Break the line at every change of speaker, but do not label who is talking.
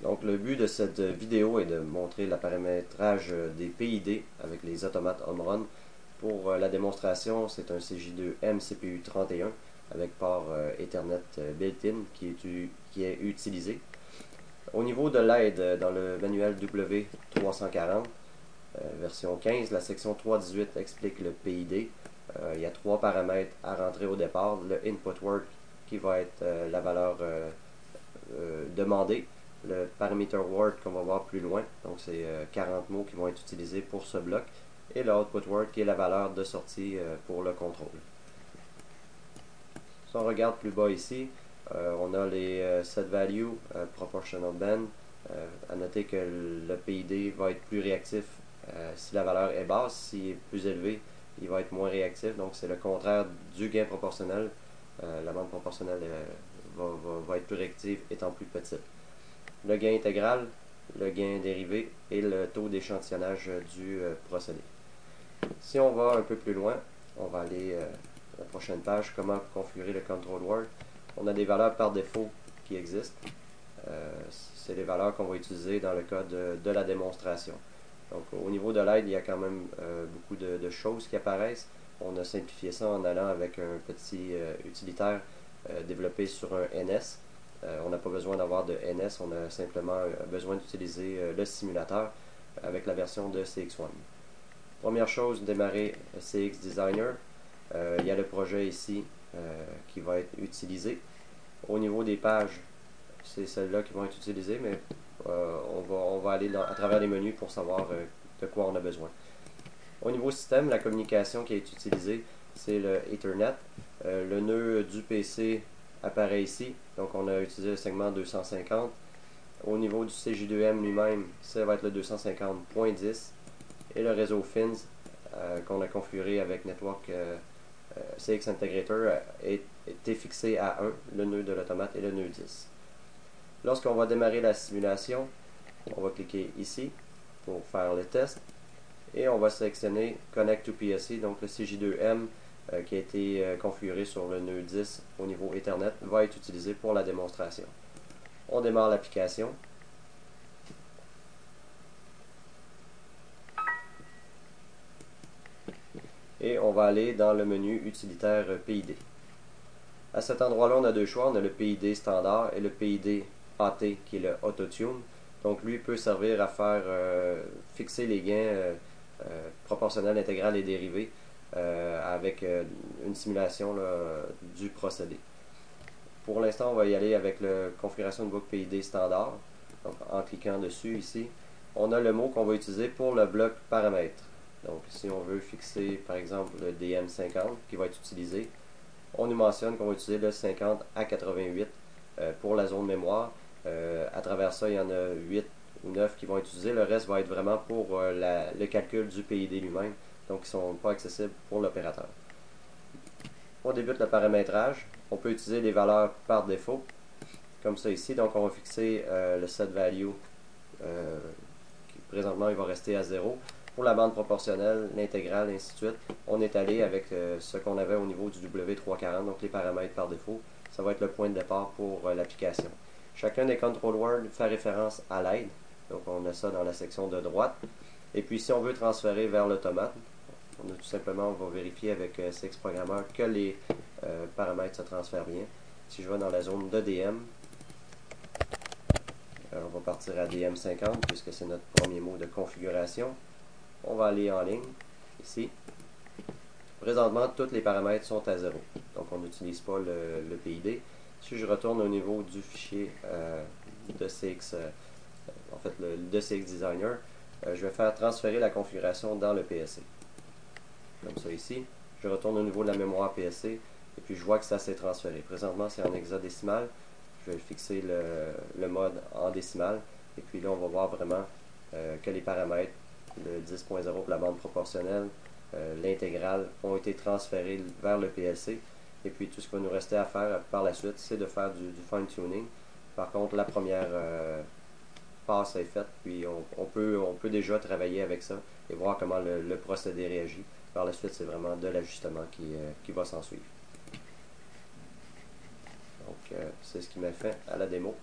Donc le but de cette vidéo est de montrer le paramétrage des PID avec les automates on-run. Pour la démonstration, c'est un CJ2M CPU31 avec port Ethernet built-in qui est utilisé. Au niveau de l'aide, dans le manuel W340, version 15, la section 318 explique le PID. Il y a trois paramètres à rentrer au départ. Le input word qui va être la valeur demandée. Le parameter word qu'on va voir plus loin, donc c'est 40 mots qui vont être utilisés pour ce bloc. Et le output word qui est la valeur de sortie pour le contrôle. Si on regarde plus bas ici, on a les set value, proportional band. À noter que le PID va être plus réactif si la valeur est basse, s'il est plus élevé, il va être moins réactif. Donc c'est le contraire du gain proportionnel. La bande proportionnelle va être plus réactive étant plus petite. Le gain intégral, le gain dérivé et le taux d'échantillonnage du procédé. Si on va un peu plus loin, on va aller à la prochaine page, comment configurer le control word. On a des valeurs par défaut qui existent. C'est les valeurs qu'on va utiliser dans le cas de la démonstration. Donc au niveau de l'aide, il y a quand même beaucoup de choses qui apparaissent. On a simplifié ça en allant avec un petit utilitaire développé sur un NS. On n'a pas besoin d'avoir de NS, on a simplement besoin d'utiliser le simulateur avec la version de CX1. Première chose, démarrer CX Designer. Il y a le projet ici qui va être utilisé. Au niveau des pages, c'est celles-là qui vont être utilisées, mais on va aller à travers les menus pour savoir de quoi on a besoin. Au niveau système, la communication qui est utilisée, c'est le Ethernet. Le nœud du PC apparaît ici, donc on a utilisé le segment 250. Au niveau du CJ2M lui-même, ça va être le 250.10. Et le réseau FINS qu'on a configuré avec Network CX Integrator été fixé à 1, le nœud de l'automate et le nœud 10. Lorsqu'on va démarrer la simulation, on va cliquer ici pour faire le test et on va sélectionner Connect to PSE, donc le CJ2M qui a été configuré sur le nœud 10 au niveau Ethernet va être utilisé pour la démonstration. On démarre l'application. Et on va aller dans le menu utilitaire PID. À cet endroit-là, on a deux choix. On a le PID standard et le PID AT qui est le Autotune. Donc lui peut servir à faire fixer les gains proportionnels, intégral et dérivés avec une simulation du procédé. Pour l'instant, on va y aller avec la configuration de boucle PID standard. Donc, en cliquant dessus ici, on a le mot qu'on va utiliser pour le bloc paramètres. Donc si on veut fixer par exemple le DM50 qui va être utilisé, on nous mentionne qu'on va utiliser le 50 à 88 pour la zone mémoire. À travers ça, il y en a 8 ou 9 qui vont être utilisés. Le reste va être vraiment pour le calcul du PID lui-même, donc ils ne sont pas accessibles pour l'opérateur. On débute le paramétrage. On peut utiliser les valeurs par défaut, comme ça ici. Donc on va fixer le set value. Présentement, il va rester à 0. Pour la bande proportionnelle, l'intégrale, ainsi de suite, on est allé avec ce qu'on avait au niveau du W340, donc les paramètres par défaut. Ça va être le point de départ pour l'application. Chacun des control words fait référence à l'aide. Donc on a ça dans la section de droite. Et puis si on veut transférer vers l'automate, on a tout simplement, on va vérifier avec CX Programmer que les paramètres se transfèrent bien. Si je vais dans la zone de DM, on va partir à DM50 puisque c'est notre premier mot de configuration. On va aller en ligne, ici. Présentement, tous les paramètres sont à 0. Donc, on n'utilise pas le PID. Si je retourne au niveau du fichier de CX, de CX Designer, je vais faire transférer la configuration dans le PSC. Comme ça ici. Je retourne au niveau de la mémoire PSC et puis je vois que ça s'est transféré. Présentement, c'est en hexadécimal. Je vais fixer le mode en décimal. Et puis là, on va voir vraiment que les paramètres, le 10.0 pour la bande proportionnelle, l'intégrale, ont été transférés vers le PLC. Et puis tout ce qu'il va nous rester à faire par la suite, c'est de faire du fine-tuning. Par contre, la première passe est faite, puis on peut déjà travailler avec ça et voir comment le procédé réagit. Par la suite, c'est vraiment de l'ajustement qui va s'en suivre. Donc, c'est ce qui m'a fait à la démo.